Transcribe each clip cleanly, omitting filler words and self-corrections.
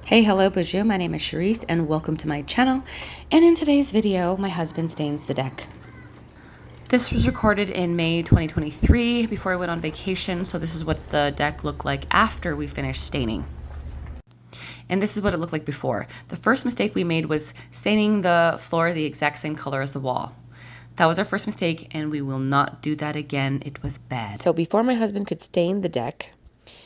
Hey, hello, bonjour, my name is S.h.e.r.i.s.s and welcome to my channel. And in today's video, my husband stains the deck. This was recorded in May 2023 before I went on vacation, so this is what the deck looked like after we finished staining. And this is what it looked like before. The first mistake we made was staining the floor the exact same color as the wall. That was our first mistake, and we will not do that again. It was bad. So before my husband could stain the deck,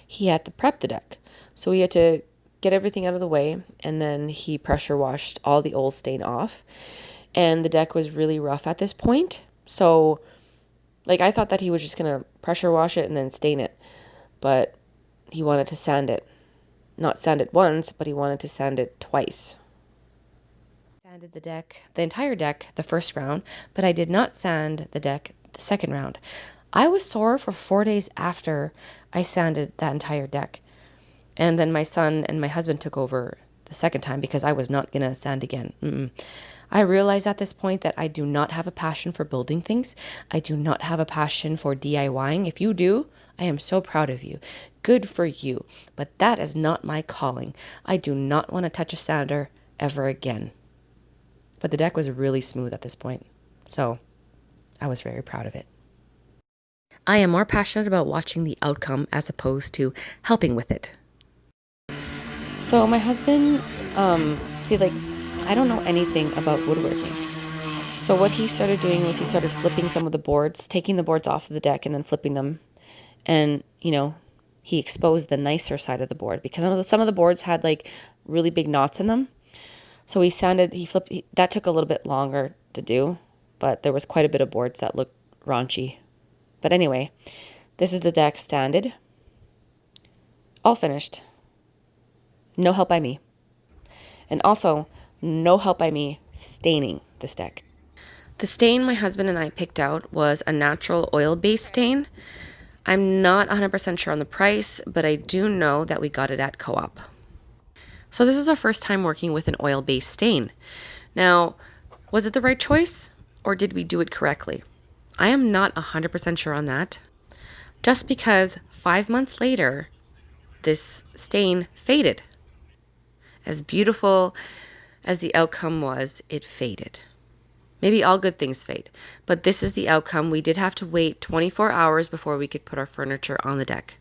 he had to prep the deck. So we had to get everything out of the way, and then he pressure washed all the old stain off. And the deck was really rough at this point. So, like, I thought that he was just going to pressure wash it and then stain it. But he wanted to sand it. Not sand it once, but he wanted to sand it twice. Sanded the deck, the entire deck, the first round, but I did not sand the deck the second round. I was sore for 4 days after I sanded that entire deck. And then my son and my husband took over the second time because I was not going to sand again. I realized at this point that I do not have a passion for building things. I do not have a passion for DIYing. If you do, I am so proud of you. Good for you. But that is not my calling. I do not want to touch a sander ever again. But the deck was really smooth at this point, so I was very proud of it. I am more passionate about watching the outcome as opposed to helping with it. So my husband, I don't know anything about woodworking. So what he started doing was he started flipping some of the boards, taking the boards off of the deck and then flipping them. And, he exposed the nicer side of the board because some of the boards had like really big knots in them. So that took a little bit longer to do, but there was quite a bit of boards that looked raunchy. But anyway, this is the deck sanded, all finished. No help by me. And also, no help by me staining this deck. The stain my husband and I picked out was a natural oil-based stain. I'm not 100% sure on the price, but I do know that we got it at Co-op. So this is our first time working with an oil-based stain. Now, was it the right choice or did we do it correctly? I am not 100% sure on that. Just because 5 months later, this stain faded. As beautiful as the outcome was, it faded. Maybe all good things fade, but this is the outcome. We did have to wait 24 hours before we could put our furniture on the deck.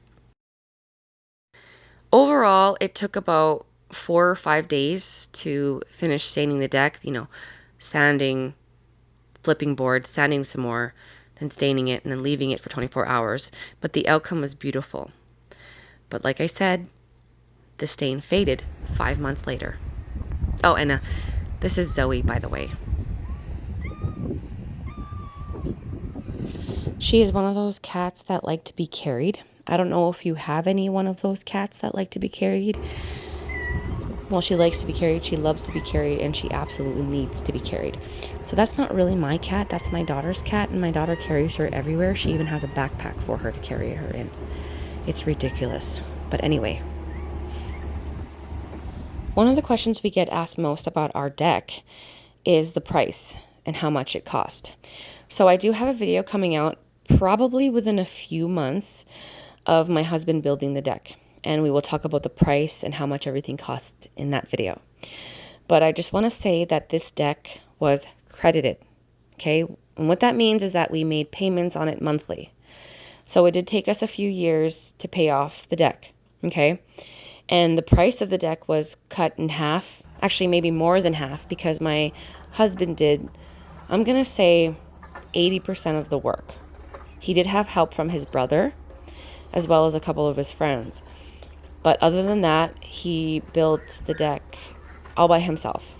Overall, it took about 4 or 5 days to finish staining the deck, sanding, flipping boards, sanding some more, then staining it, and then leaving it for 24 hours. But the outcome was beautiful. But like I said, the stain faded 5 months later. Oh, and this is Zoe, by the way. She is one of those cats that like to be carried. I don't know if you have any one of those cats that like to be carried. Well, she likes to be carried, she loves to be carried, and she absolutely needs to be carried. So that's not really my cat, that's my daughter's cat, and my daughter carries her everywhere. She even has a backpack for her to carry her in. It's ridiculous. But anyway. One of the questions we get asked most about our deck is the price and how much it cost. So I do have a video coming out probably within a few months of my husband building the deck. And we will talk about the price and how much everything cost in that video. But I just want to say that this deck was credited, okay? And what that means is that we made payments on it monthly. So it did take us a few years to pay off the deck, okay? And the price of the deck was cut in half, actually maybe more than half, because my husband did, I'm going to say 80% of the work. He did have help from his brother, as well as a couple of his friends. But other than that, he built the deck all by himself.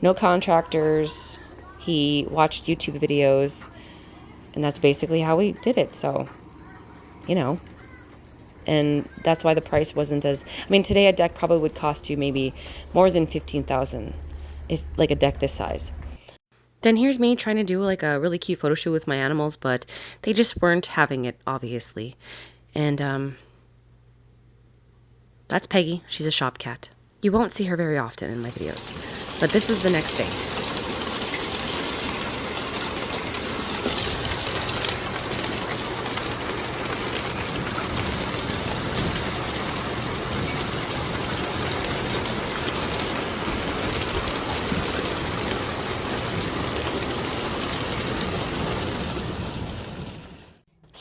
No contractors. He watched YouTube videos. And that's basically how we did it. So, And that's why the price wasn't as... today a deck probably would cost you maybe more than $15,000. If like a deck this size. Then here's me trying to do like a really cute photo shoot with my animals. But they just weren't having it, obviously. And, that's Peggy. She's a shop cat. You won't see her very often in my videos. But this was the next day.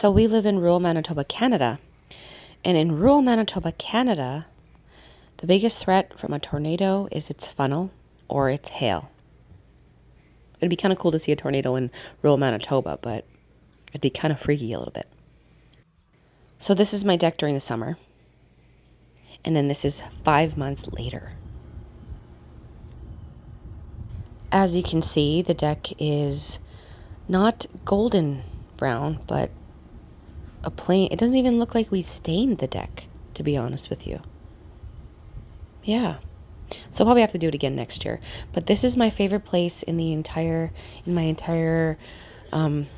So we live in rural Manitoba, Canada. And in rural Manitoba, Canada, the biggest threat from a tornado is its funnel or its hail. It'd be kind of cool to see a tornado in rural Manitoba, but it'd be kind of freaky a little bit. So this is my deck during the summer. And then this is 5 months later. As you can see, the deck is not golden brown, but a plain. It doesn't even look like we stained the deck, to be honest with you. Yeah. So I'll probably have to do it again next year. But this is my favorite place in my entire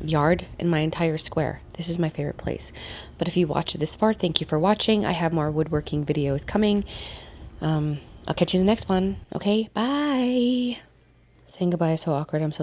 yard, in my entire square. This is my favorite place. But if you watched this far, thank you for watching. I have more woodworking videos coming. I'll catch you in the next one. Okay, bye. Saying goodbye is so awkward. I'm so sorry.